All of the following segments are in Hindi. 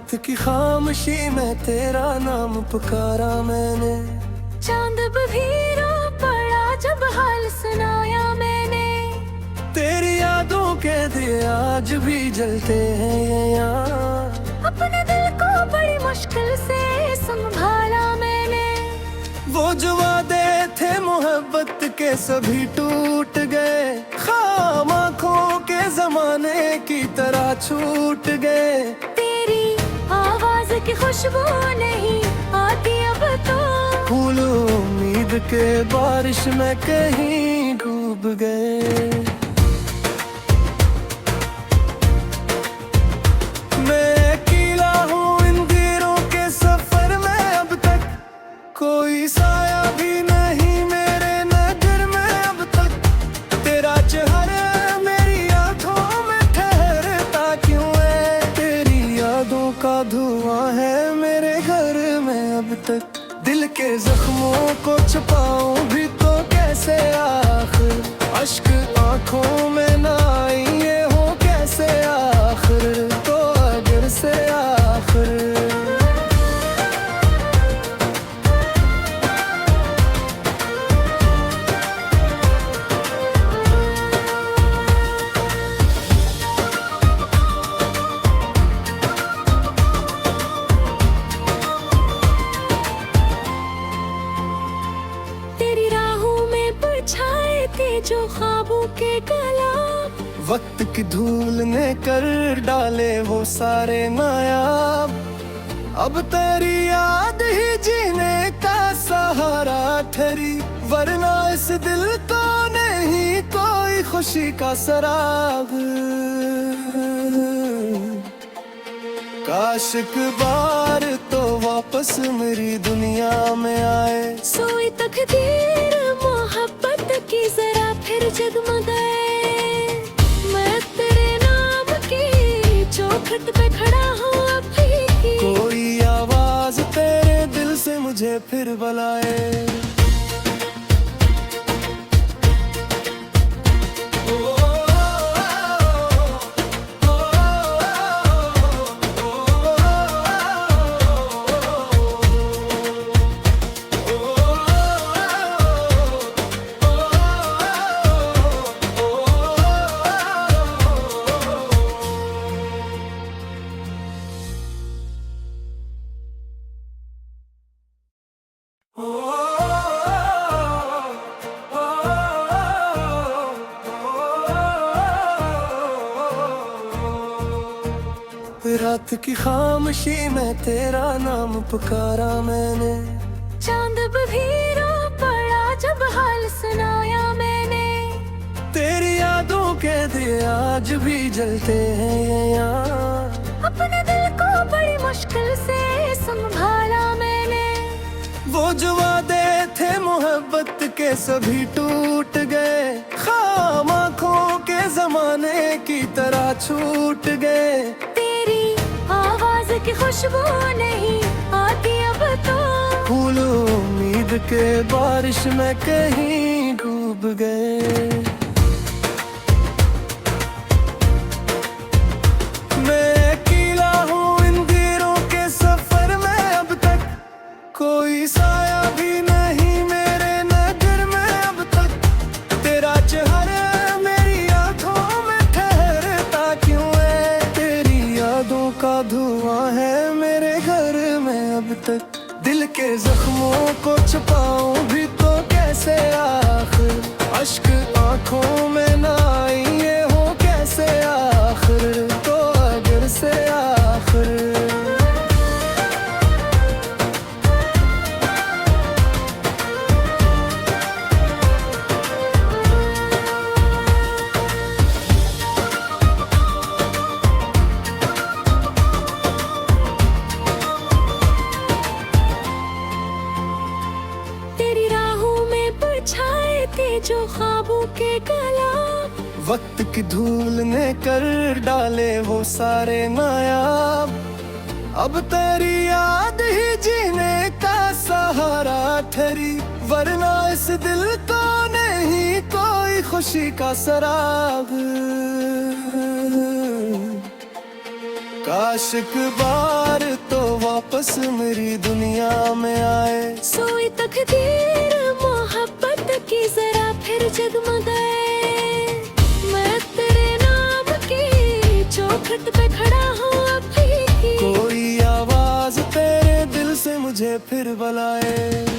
रात की खामोशी में तेरा नाम पुकारा मैंने। चांद भी रो पड़ा जब हाल सुनाया मैंने। तेरी यादों के दिए आज भी जलते हैं ये यहाँ। अपने दिल को बड़ी मुश्किल से संभाला मैंने। वो जो वादे थे मोहब्बत के सभी टूट गए। खाम आँखों के जमाने की तरह छूट गए। तेरी आवाज की खुशबू नहीं आती अब तो। फूल उम्मीद के बारिश में कहीं डूब गए। मैं अकेला हूँ इन तीरों के सफर में, अब तक कोई साया भी नहीं मेरे नजर में अब तक। तेरा चेहरा मेरी आंखों में ठहरता क्यों है। तेरी यादों का धुआं है मेरे घर में अब तक। दिल के जख्मों को छुपाऊं भी तो कैसे आखिर। अश्क आंखों में ना आए ये हो कैसे आखिर। तो अगर से आखिर छाए थे जो ख्वाबों के गुलाब। वक्त की धूल ने कर डाले वो सारे नायाब। अब तेरी याद ही जीने का सहारा ठहरी, वरना इस दिल को नहीं कोई खुशी का सराग। काश एक बार तो वापस मेरी दुनिया में आए। सोई तकदीर मोहब्बत की जरा फिर जगमगाए। मैं तेरे नाम की चौखट पे खड़ा हूँ अभी। कोई आवाज तेरे दिल से मुझे फिर बुलाए। रात की खामोशी में तेरा नाम पुकारा मैंने। चांद भी रो पड़ा जब हाल सुनाया मैंने। तेरी यादों के दिए आज भी जलते हैं ये यहाँ। अपने दिल को बड़ी मुश्किल से संभाला मैंने। वो जो वादे थे मोहब्बत के सभी टूट गए। खाम आँखों के जमाने की तरह छूट गए। तेरी आवाज की खुशबू नहीं आती अब तो। फूल उम्मीद के बारिश में कहीं डूब गए। मैं अकेला हूँ इन तीरों के सफर में, अब तक कोई साया भी नहीं मेरे नजर में अब तक। तेरा चेहरा मेरी आंखों में ठहरता क्यों है। तेरी यादों का धुआं है मेरे घर में अब तक। दिल के जख्मों को छुपाऊं भी तो कैसे आखिर। अश्क आंखों में ना आए ये हो कैसे आखिर। तो अगर से आखिर छाए थे जो ख्वाबों के गुलाब। वक्त की धूल ने कर डाले वो सारे नायाब। अब तेरी याद ही जीने का सहारा ठहरी, वरना इस दिल को नहीं कोई खुशी का सराग। काश एक बार तो वापस मेरी दुनिया में आए। सोई तकदीर मोहब्बत की जरा फिर जगमगाए। मैं तेरे नाम की चौखट पे खड़ा हूँ अभी। कोई आवाज तेरे दिल से मुझे फिर बुलाए।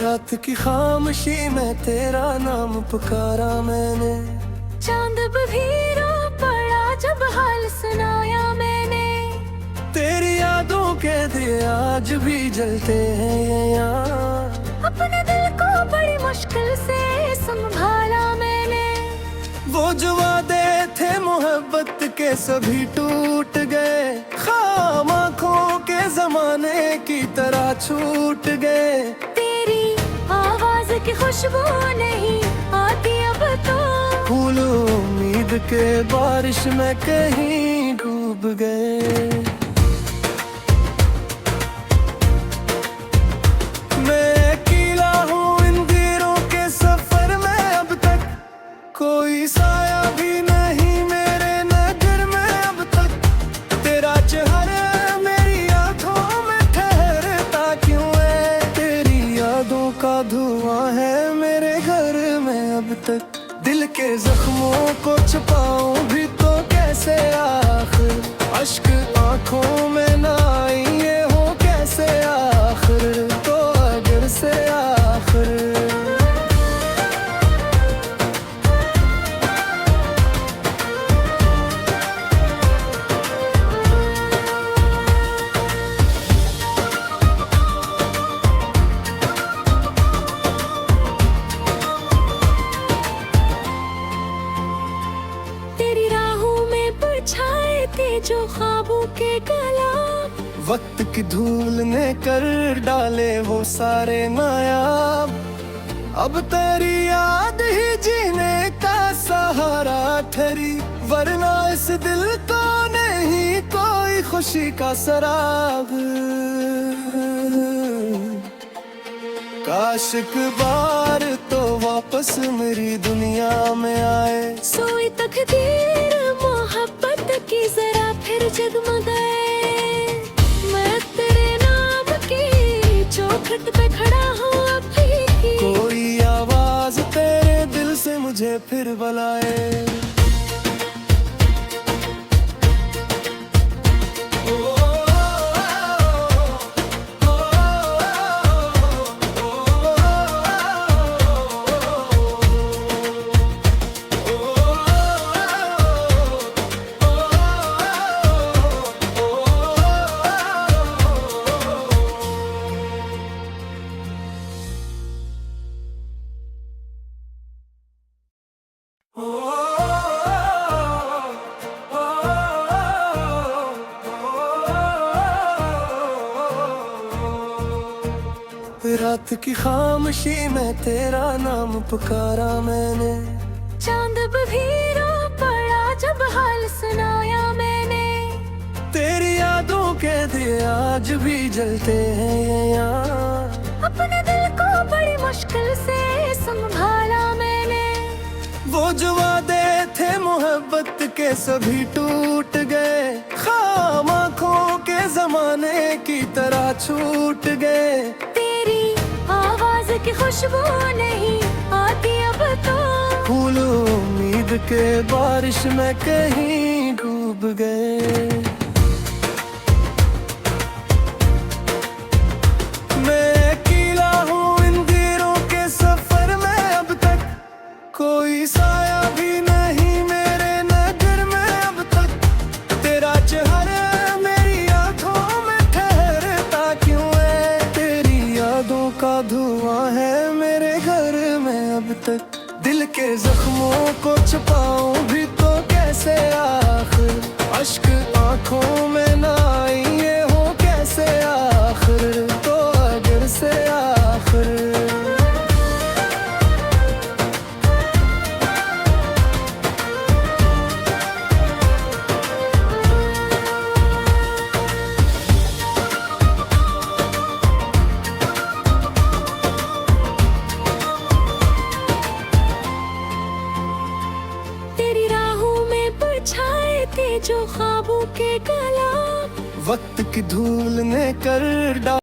रात की खामोशी में तेरा नाम पुकारा मैंने। चांद भी रो पड़ा जब हाल सुनाया मैंने। तेरी यादों के दिए आज भी जलते हैं ये यहाँ। अपने दिल को बड़ी मुश्किल से संभाला मैंने। वो जो वादे थे मोहब्बत के सभी टूट गए। खाम आँखों के जमाने की तरह छूट गए। तेरी आवाज की खुशबू नहीं आती अब तो। फूल उम्मीद के बारिश में कहीं डूब गए। मैं अकेला हूँ इन दिनों के सफर में। अब तक कोई साया भी नहीं मेरे नजर में अब तक। तेरा चेहरा मेरी आंखों में ठहरता क्यों है। तेरी यादों का धुआं है मेरे घर में अब तक। दिल के जख्मों को छुपाऊं भी तो कैसे आखिर। अश्क आंखों में ना आए ये हो कैसे आखिर। तो अगर से आखिर छाए थे जो ख्वाबों के गुलाब। वक्त की धूल ने कर डाले वो सारे नायाब। अब तेरी याद ही जीने का सहारा ठहरी। वरना इस दिल को नहीं कोई खुशी का सराग। काश एक बार तो वापस मेरी दुनिया में आए। सोई तकदीर मोहब्बत की जरा फिर जगमगाए। मैं तेरे नाम की चौखट पे खड़ा हूँ अभी। कोई आवाज तेरे दिल से मुझे फिर बुलाए। रात की खामोशी में तेरा नाम पुकारा मैंने। चांद भी रो पड़ा जब हाल सुनाया मैंने। तेरी यादों के दिए आज भी जलते हैं ये यहाँ। अपने दिल को बड़ी मुश्किल से संभाला मैंने। वो जो वादे थे मोहब्बत के सभी टूट गए। खाम आँखों के जमाने की तरह छूट गए। तेरी आवाज की खुशबू नहीं आती अब तो। फूल उम्मीद के बारिश में कहीं डूब गए। मैं अकेला हूँ इन दिनों के सफर में अब तक। कोई साया भी नहीं मेरे नजर में अब तक। तेरा चेहरा मेरी आंखों में ठहरता क्यों है। तेरी यादों का धुआं है मेरे जख्मों को छुपाऊं भी तो कैसे आखिर, अश्क आंखों में ना आए ये हो कैसे आखिर, तो अगर से आखिर। तेरी राहों में बिछाए थे जो ख्वाबों के कलाम, वक्त की धूल ने कर डाला